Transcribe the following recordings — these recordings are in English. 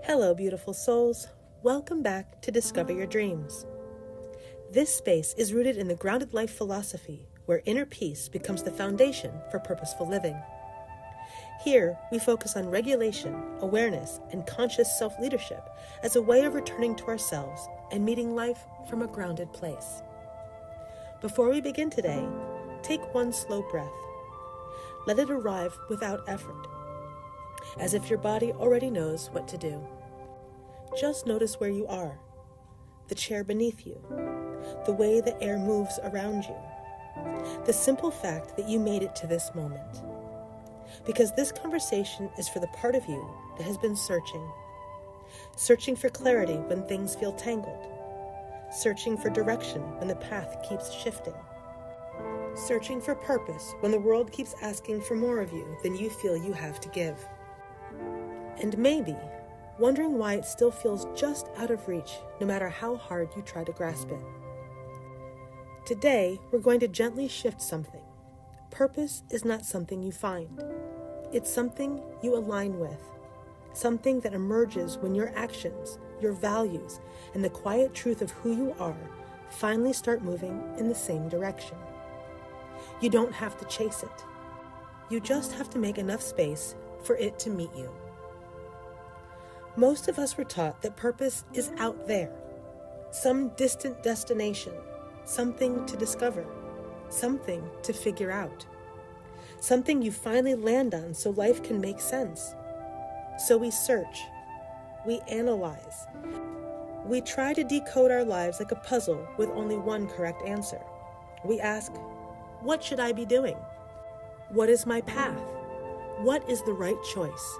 Hello, beautiful souls. Welcome back to Discover Your Dreams. This space is rooted in the grounded life philosophy where inner peace becomes the foundation for purposeful living. Here, we focus on regulation, awareness, and conscious self-leadership as a way of returning to ourselves and meeting life from a grounded place. Before we begin today, take one slow breath. Let it arrive without effort, as if your body already knows what to do. Just notice where you are, the chair beneath you, the way the air moves around you, the simple fact that you made it to this moment. Because this conversation is for the part of you that has been searching for clarity when things feel tangled, searching for direction when the path keeps shifting, searching for purpose when the world keeps asking for more of you than you feel you have to give. And maybe wondering why it still feels just out of reach no matter how hard you try to grasp it. Today, we're going to gently shift something. Purpose is not something you find. It's something you align with. Something that emerges when your actions, your values, and the quiet truth of who you are finally start moving in the same direction. You don't have to chase it. You just have to make enough space for it to meet you. Most of us were taught that purpose is out there, some distant destination, something to discover, something to figure out, something you finally land on so life can make sense. So we search, we analyze, we try to decode our lives like a puzzle with only one correct answer. We ask, what should I be doing? What is my path? What is the right choice?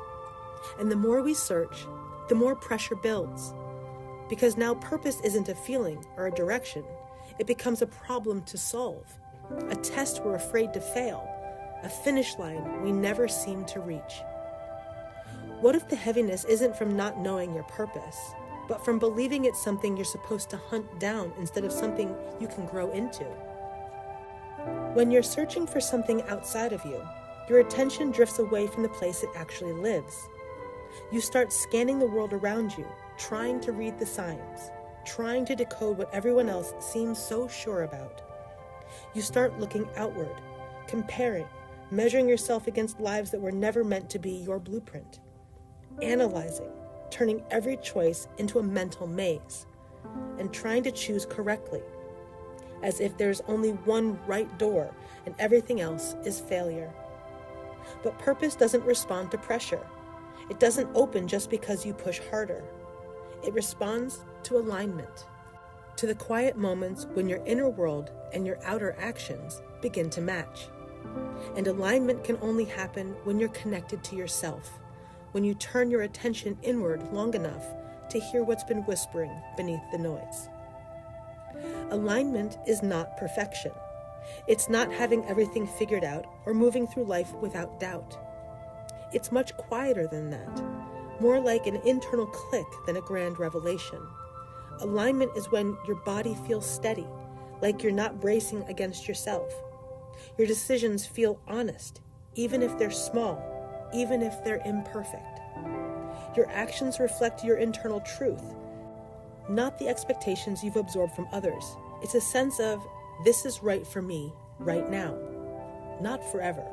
And the more we search, the more pressure builds. Because now purpose isn't a feeling or a direction. It becomes a problem to solve, a test we're afraid to fail, a finish line we never seem to reach. What if the heaviness isn't from not knowing your purpose, but from believing it's something you're supposed to hunt down instead of something you can grow into? When you're searching for something outside of you, your attention drifts away from the place it actually lives. You start scanning the world around you, trying to read the signs, trying to decode what everyone else seems so sure about. You start looking outward, comparing, measuring yourself against lives that were never meant to be your blueprint, analyzing, turning every choice into a mental maze, and trying to choose correctly, as if there's only one right door and everything else is failure. But purpose doesn't respond to pressure. It doesn't open just because you push harder. It responds to alignment, to the quiet moments when your inner world and your outer actions begin to match. And alignment can only happen when you're connected to yourself, when you turn your attention inward long enough to hear what's been whispering beneath the noise. Alignment is not perfection. It's not having everything figured out or moving through life without doubt. It's much quieter than that, more like an internal click than a grand revelation. Alignment is when your body feels steady, like you're not bracing against yourself. Your decisions feel honest, even if they're small, even if they're imperfect. Your actions reflect your internal truth, not the expectations you've absorbed from others. It's a sense of, this is right for me right now, not forever.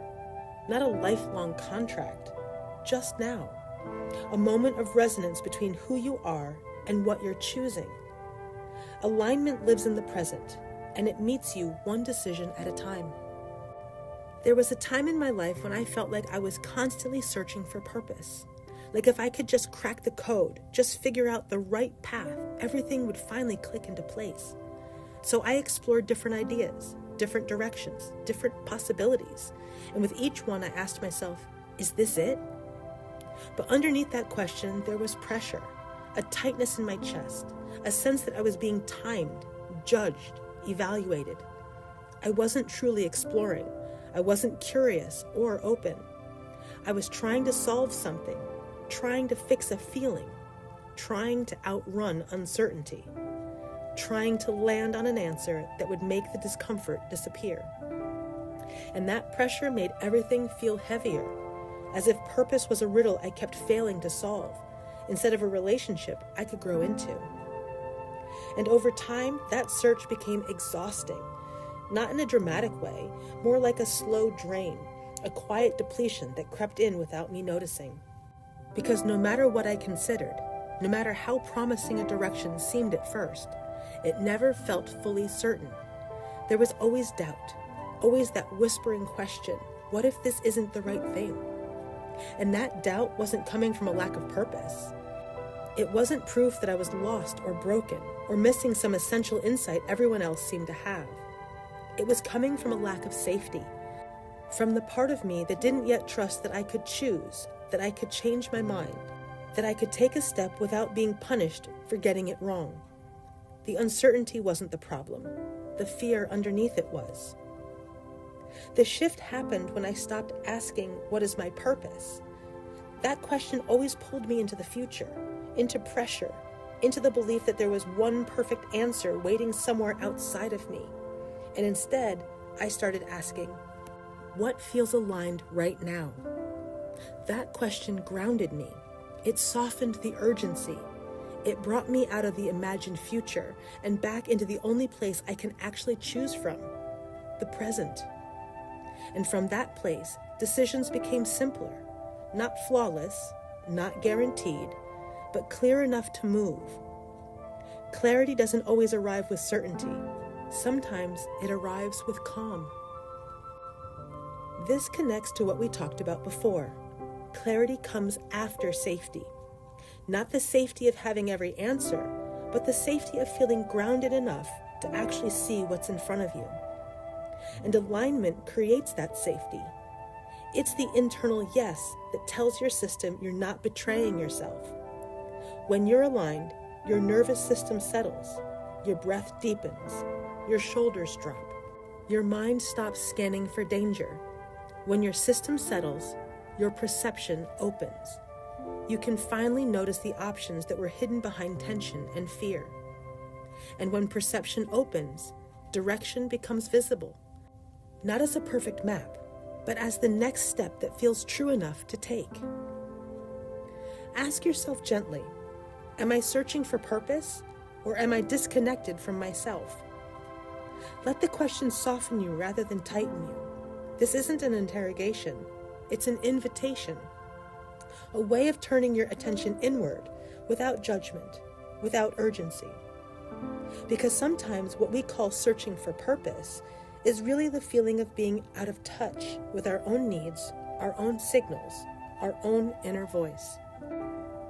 Not a lifelong contract, just now. A moment of resonance between who you are and what you're choosing. Alignment lives in the present, and it meets you one decision at a time. There was a time in my life when I felt like I was constantly searching for purpose. Like if I could just crack the code, just figure out the right path, everything would finally click into place. So I explored different ideas, different directions, different possibilities. And with each one, I asked myself, is this it? But underneath that question, there was pressure, a tightness in my chest, a sense that I was being timed, judged, evaluated. I wasn't truly exploring. I wasn't curious or open. I was trying to solve something, trying to fix a feeling, trying to outrun uncertainty, trying to land on an answer that would make the discomfort disappear. And that pressure made everything feel heavier, as if purpose was a riddle I kept failing to solve, instead of a relationship I could grow into. And over time, that search became exhausting, not in a dramatic way, more like a slow drain, a quiet depletion that crept in without me noticing. Because no matter what I considered, no matter how promising a direction seemed at first, it never felt fully certain. There was always doubt, always that whispering question, what if this isn't the right thing? And that doubt wasn't coming from a lack of purpose. It wasn't proof that I was lost or broken or missing some essential insight everyone else seemed to have. It was coming from a lack of safety, from the part of me that didn't yet trust that I could choose, that I could change my mind, that I could take a step without being punished for getting it wrong. The uncertainty wasn't the problem. The fear underneath it was. The shift happened when I stopped asking, what is my purpose? That question always pulled me into the future, into pressure, into the belief that there was one perfect answer waiting somewhere outside of me. And instead, I started asking, what feels aligned right now? That question grounded me. It softened the urgency. It brought me out of the imagined future and back into the only place I can actually choose from, the present. And from that place, decisions became simpler, not flawless, not guaranteed, but clear enough to move. Clarity doesn't always arrive with certainty. Sometimes it arrives with calm. This connects to what we talked about before. Clarity comes after safety. Not the safety of having every answer, but the safety of feeling grounded enough to actually see what's in front of you. And alignment creates that safety. It's the internal yes that tells your system you're not betraying yourself. When you're aligned, your nervous system settles, your breath deepens, your shoulders drop, your mind stops scanning for danger. When your system settles, your perception opens. You can finally notice the options that were hidden behind tension and fear. And when perception opens, direction becomes visible, not as a perfect map, but as the next step that feels true enough to take. Ask yourself gently, am I searching for purpose, or am I disconnected from myself? Let the question soften you rather than tighten you. This isn't an interrogation, it's an invitation. A way of turning your attention inward without judgment, without urgency. Because sometimes what we call searching for purpose is really the feeling of being out of touch with our own needs, our own signals, our own inner voice.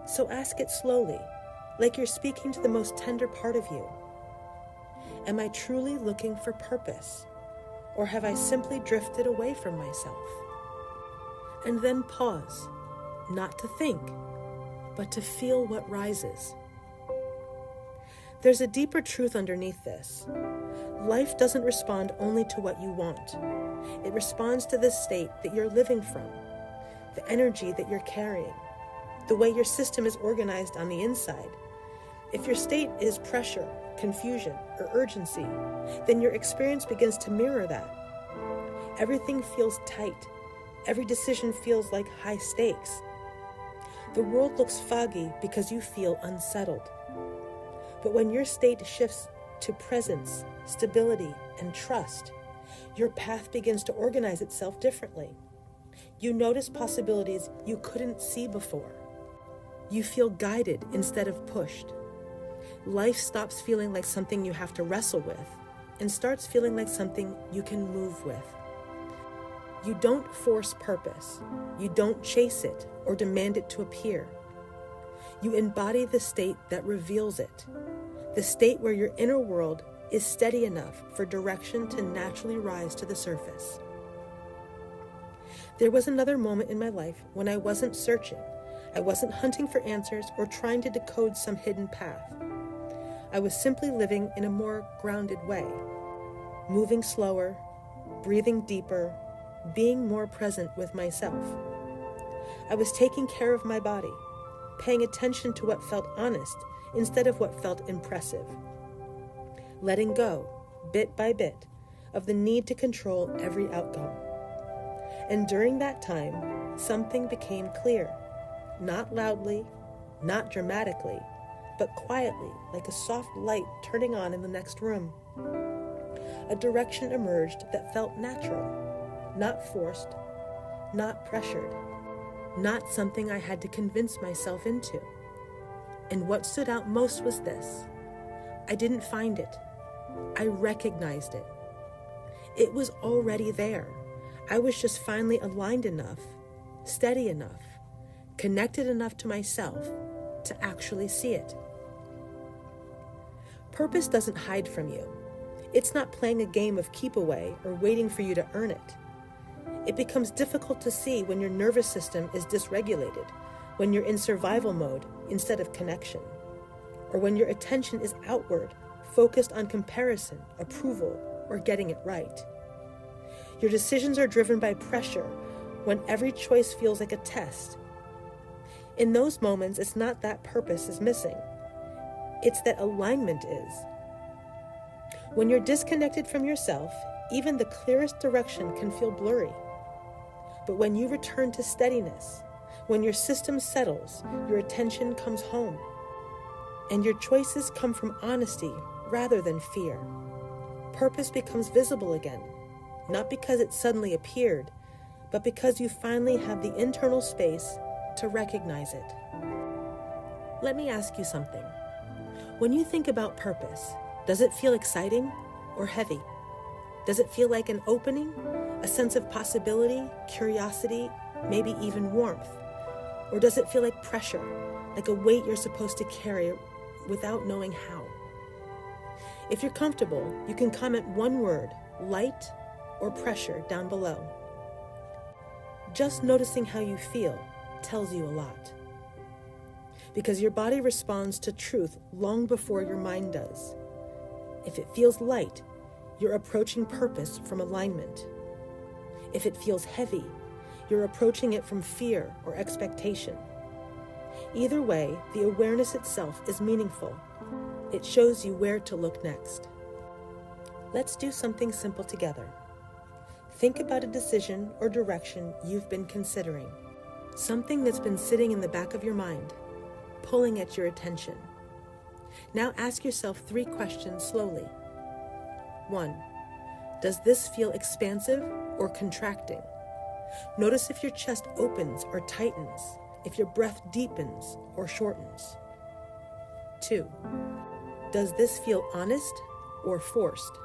So ask it slowly, like you're speaking to the most tender part of you. Am I truly looking for purpose? Or have I simply drifted away from myself? And then pause, not to think, but to feel what rises. There's a deeper truth underneath this. Life doesn't respond only to what you want. It responds to the state that you're living from, the energy that you're carrying, the way your system is organized on the inside. If your state is pressure, confusion, or urgency, then your experience begins to mirror that. Everything feels tight. Every decision feels like high stakes. The world looks foggy because you feel unsettled. But when your state shifts to presence, stability, and trust, your path begins to organize itself differently. You notice possibilities you couldn't see before. You feel guided instead of pushed. Life stops feeling like something you have to wrestle with and starts feeling like something you can move with. You don't force purpose. You don't chase it or demand it to appear. You embody the state that reveals it, the state where your inner world is steady enough for direction to naturally rise to the surface. There was another moment in my life when I wasn't searching. I wasn't hunting for answers or trying to decode some hidden path. I was simply living in a more grounded way, moving slower, breathing deeper, being more present with myself. I was taking care of my body, paying attention to what felt honest instead of what felt impressive. Letting go, bit by bit, of the need to control every outcome. And during that time, something became clear, not loudly, not dramatically, but quietly, like a soft light turning on in the next room. A direction emerged that felt natural, not forced, not pressured, not something I had to convince myself into. And what stood out most was this: I didn't find it. I recognized it. It was already there. I was just finally aligned enough, steady enough, connected enough to myself to actually see it. Purpose doesn't hide from you. It's not playing a game of keep away or waiting for you to earn it. It becomes difficult to see when your nervous system is dysregulated, when you're in survival mode instead of connection, or when your attention is outward, focused on comparison, approval, or getting it right. Your decisions are driven by pressure when every choice feels like a test. In those moments, it's not that purpose is missing. It's that alignment is. When you're disconnected from yourself, even the clearest direction can feel blurry. But when you return to steadiness, when your system settles, your attention comes home. And your choices come from honesty rather than fear. Purpose becomes visible again, not because it suddenly appeared, but because you finally have the internal space to recognize it. Let me ask you something. When you think about purpose, does it feel exciting or heavy? Does it feel like an opening, a sense of possibility, curiosity, maybe even warmth? Or does it feel like pressure, like a weight you're supposed to carry without knowing how? If you're comfortable, you can comment one word, light or pressure, down below. Just noticing how you feel tells you a lot. Because your body responds to truth long before your mind does. If it feels light, you're approaching purpose from alignment. If it feels heavy, you're approaching it from fear or expectation. Either way, the awareness itself is meaningful. It shows you where to look next. Let's do something simple together. Think about a decision or direction you've been considering. Something that's been sitting in the back of your mind, pulling at your attention. Now ask yourself 3 questions slowly. 1. Does this feel expansive or contracting? Notice if your chest opens or tightens, if your breath deepens or shortens. 2. Does this feel honest or forced?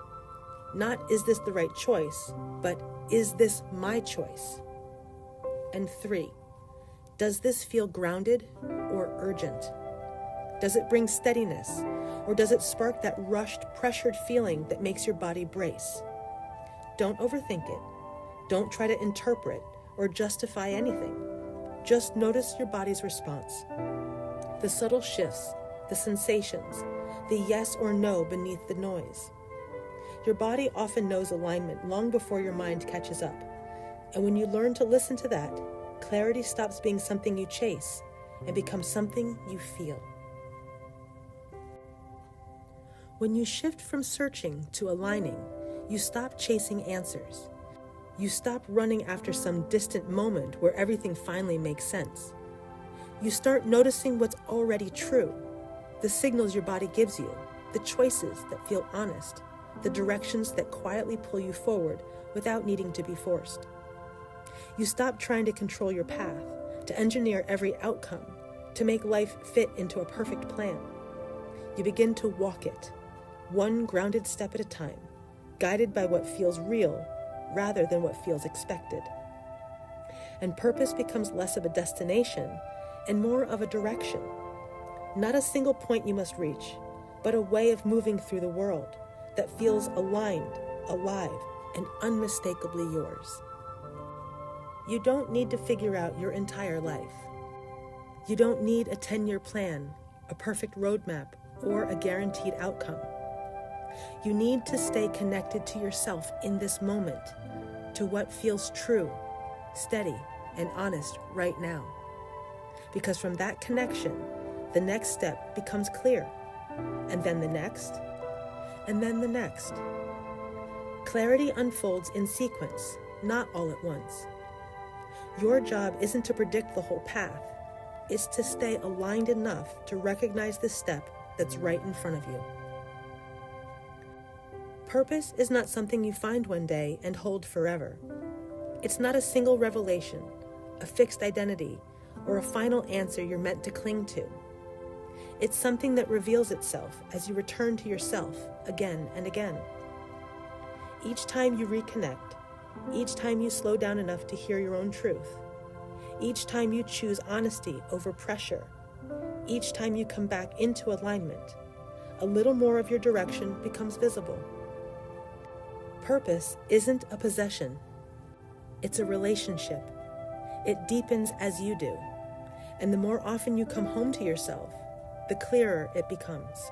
Not, is this the right choice, but is this my choice? And 3. Does this feel grounded or urgent? Does it bring steadiness, or does it spark that rushed, pressured feeling that makes your body brace? Don't overthink it. Don't try to interpret or justify anything. Just notice your body's response. The subtle shifts, the sensations, the yes or no beneath the noise. Your body often knows alignment long before your mind catches up. And when you learn to listen to that, clarity stops being something you chase and becomes something you feel. When you shift from searching to aligning, you stop chasing answers. You stop running after some distant moment where everything finally makes sense. You start noticing what's already true, the signals your body gives you, the choices that feel honest, the directions that quietly pull you forward without needing to be forced. You stop trying to control your path, to engineer every outcome, to make life fit into a perfect plan. You begin to walk it, one grounded step at a time, guided by what feels real rather than what feels expected. And purpose becomes less of a destination and more of a direction. Not a single point you must reach, but a way of moving through the world that feels aligned, alive, and unmistakably yours. You don't need to figure out your entire life. You don't need a 10-year plan, a perfect roadmap, or a guaranteed outcome. You need to stay connected to yourself in this moment, to what feels true, steady, and honest right now. Because from that connection, the next step becomes clear, and then the next, and then the next. Clarity unfolds in sequence, not all at once. Your job isn't to predict the whole path. is to stay aligned enough to recognize the step that's right in front of you. Purpose is not something you find one day and hold forever. It's not a single revelation, a fixed identity, or a final answer you're meant to cling to. It's something that reveals itself as you return to yourself again and again. Each time you reconnect, each time you slow down enough to hear your own truth, each time you choose honesty over pressure, each time you come back into alignment, a little more of your direction becomes visible. Purpose isn't a possession. It's a relationship. It deepens as you do. And the more often you come home to yourself, the clearer it becomes.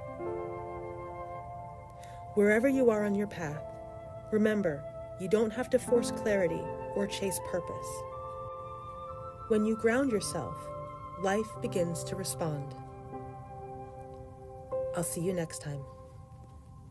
Wherever you are on your path, remember, you don't have to force clarity or chase purpose. When you ground yourself, life begins to respond. I'll see you next time.